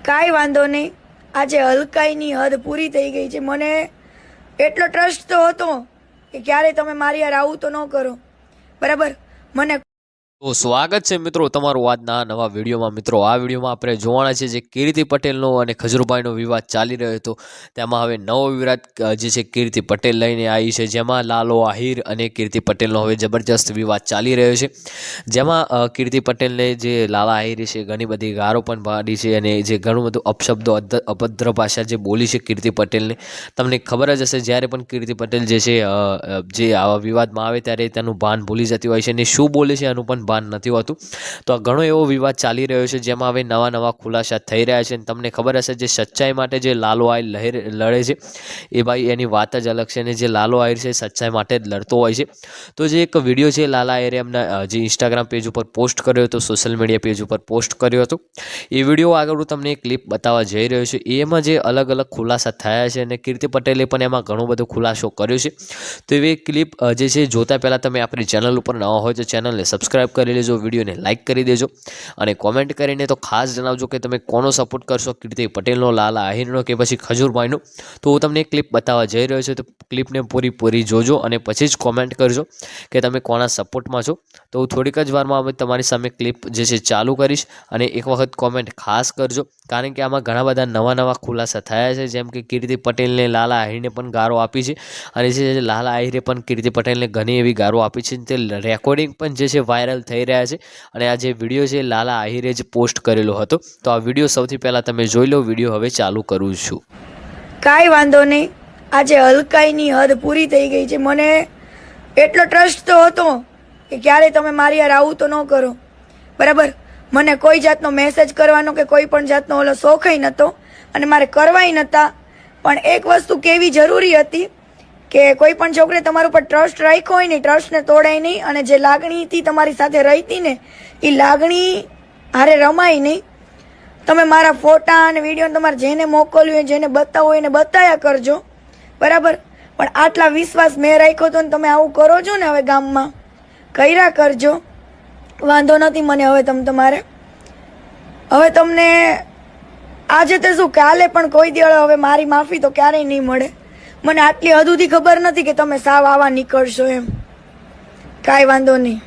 કાંઈ વાંધો નહીં. આજે હલકાઈની હદ પૂરી થઈ ગઈ છે. મને એટલો ટ્રસ્ટ તો હતો કે ક્યારે તમે મારી યાર આવું તો ન કરો, બરાબર. મને તો સ્વાગત છે મિત્રો તમારું આજના નવા વિડીયોમાં. મિત્રો આ વિડીયોમાં આપણે જોવાના છે જે કીર્તિ પટેલનો અને ખજૂરભાઈનો વિવાદ ચાલી રહ્યો હતો, તેમાં હવે નવો વિવાદ જે છે કીર્તિ પટેલ લઈને આવી છે, જેમાં લાલો આહિર અને કીર્તિ પટેલનો હવે જબરજસ્ત વિવાદ ચાલી રહ્યો છે. જેમાં કીર્તિ પટેલને જે લાલા આહિર છે ઘણી બધી ગારો પણ પાડી છે અને જે ઘણું બધું અપશબ્દો અભદ્ર ભાષા જે બોલી છે કીર્તિ પટેલને. તમને ખબર જ હશે જ્યારે પણ કીર્તિ પટેલ જે છે જે આવા વિવાદમાં આવે ત્યારે તેનું ભાન ભૂલી જતી હોય છે અને શું બોલે છે એનું પણ ભાન નથી હોતું. તો આ ઘણો એવો વિવાદ ચાલી રહ્યો છે જેમાં હવે નવા ખુલાસા થઈ રહ્યા છે. તમને ખબર હશે જે સચ્ચાઈ માટે જે લાલો આહિર લડે છે એ ભાઈ એની વાત જ અલગ છે અને જે લાલો આહિર છે સચ્ચાઈ માટે જ લડતો હોય છે. તો જે એક વિડીયો છે લાલા આહિરે એમના જે ઇન્સ્ટાગ્રામ પેજ ઉપર પોસ્ટ કર્યો હતો, સોશિયલ મીડિયા પેજ ઉપર પોસ્ટ કર્યો હતો. એ વિડીયો આગળ હું તમને એક ક્લિપ બતાવવા જઈ રહ્યો છું. એમાં જે અલગ ખુલાસા થયા છે અને કીર્તિ પટેલે પણ એમાં ઘણો બધો ખુલાસો કર્યો છે. તો એવી ક્લિપ જે છે જોતા પહેલાં તમે આપણી ચેનલ ઉપર નવા હોય તો ચેનલને સબસ્ક્રાઈબ કરી લેજો, વિડીયોને લાઇક કરી દેજો અને કોમેન્ટ કરીને તો ખાસ જણાવજો કે તમે કોનો સપોર્ટ કરશો, કીર્તિ પટેલનો, લાલા આહિરનો કે પછી ખજૂરભાઈનો. તો હું તમને એક ક્લિપ બતાવવા જઈ રહ્યો છું, તો ક્લિપને પૂરી જોજો અને પછી જ કોમેન્ટ કરજો કે તમે કોના સપોર્ટમાં છો. તો હું થોડીક જ વારમાં અમે તમારી સામે ક્લિપ જે છે ચાલુ કરીશ અને એક વખત કોમેન્ટ ખાસ કરજો, કારણ કે આમાં ઘણા બધા નવા ખુલાસા થયા છે. જેમ કે કીર્તિ પટેલને લાલા આહિરને પણ ગારો આપી છે અને જે લાલા આહિરે પણ કીર્તિ પટેલને ઘણી એવી ગારો આપી છે. તે રેકોર્ડિંગ પણ જે છે વાયરલ થઈ રહ્યા છે અને આ જે વિડીયો છે લાલા આહિરે જ પોસ્ટ કરેલો હતો. તો આ વિડીયો સૌથી પહેલાં તમે જોઈ લો. વિડીયો હવે ચાલુ કરું છું. કાંઈ વાંધો નહીં. આજે હલકાઈની હદ પૂરી થઈ ગઈ છે. મને એટલો ટ્રસ્ટ તો હતો કે ક્યારે તમે મારી યાર આવું તો ન કરો, બરાબર. મને કોઈ જાતનો મેસેજ કરવાનો કે કોઈ પણ જાતનો ઓલો શોખય નહોતો અને મારે કરવાય નહોતા. પણ એક વસ્તુ કેવી જરૂરી હતી કે કોઈ પણ છોકરે તમારા ઉપર ટ્રસ્ટ રાખ્યો હોય ને, ટ્રસ્ટને તોડાય નહીં અને જે લાગણીથી તમારી સાથે રહીતી ને એ લાગણી હારે રમાય નહીં. તમે મારા ફોટા અને વિડીયો તમારે જેને મોકલ્યું હોય, જેને બતાવવું હોય એને બતાવ્યા કરજો, બરાબર. પણ આટલા વિશ્વાસ મેં રાખ્યો હતો ને તમે આવું કરો છો ને હવે ગામમાં, કર્યા કરજો. વાંધો નથી મને. હવે તમારે હવે તમને આજે તે શું કાલે પણ કોઈ દિવસ હવે મારી માફી તો ક્યારેય નહીં મળે. મને આટલી હદ સુધી ખબર નથી કે તમે સાવ આવા નીકળશો એમ. કાંઈ વાંધો નહીં.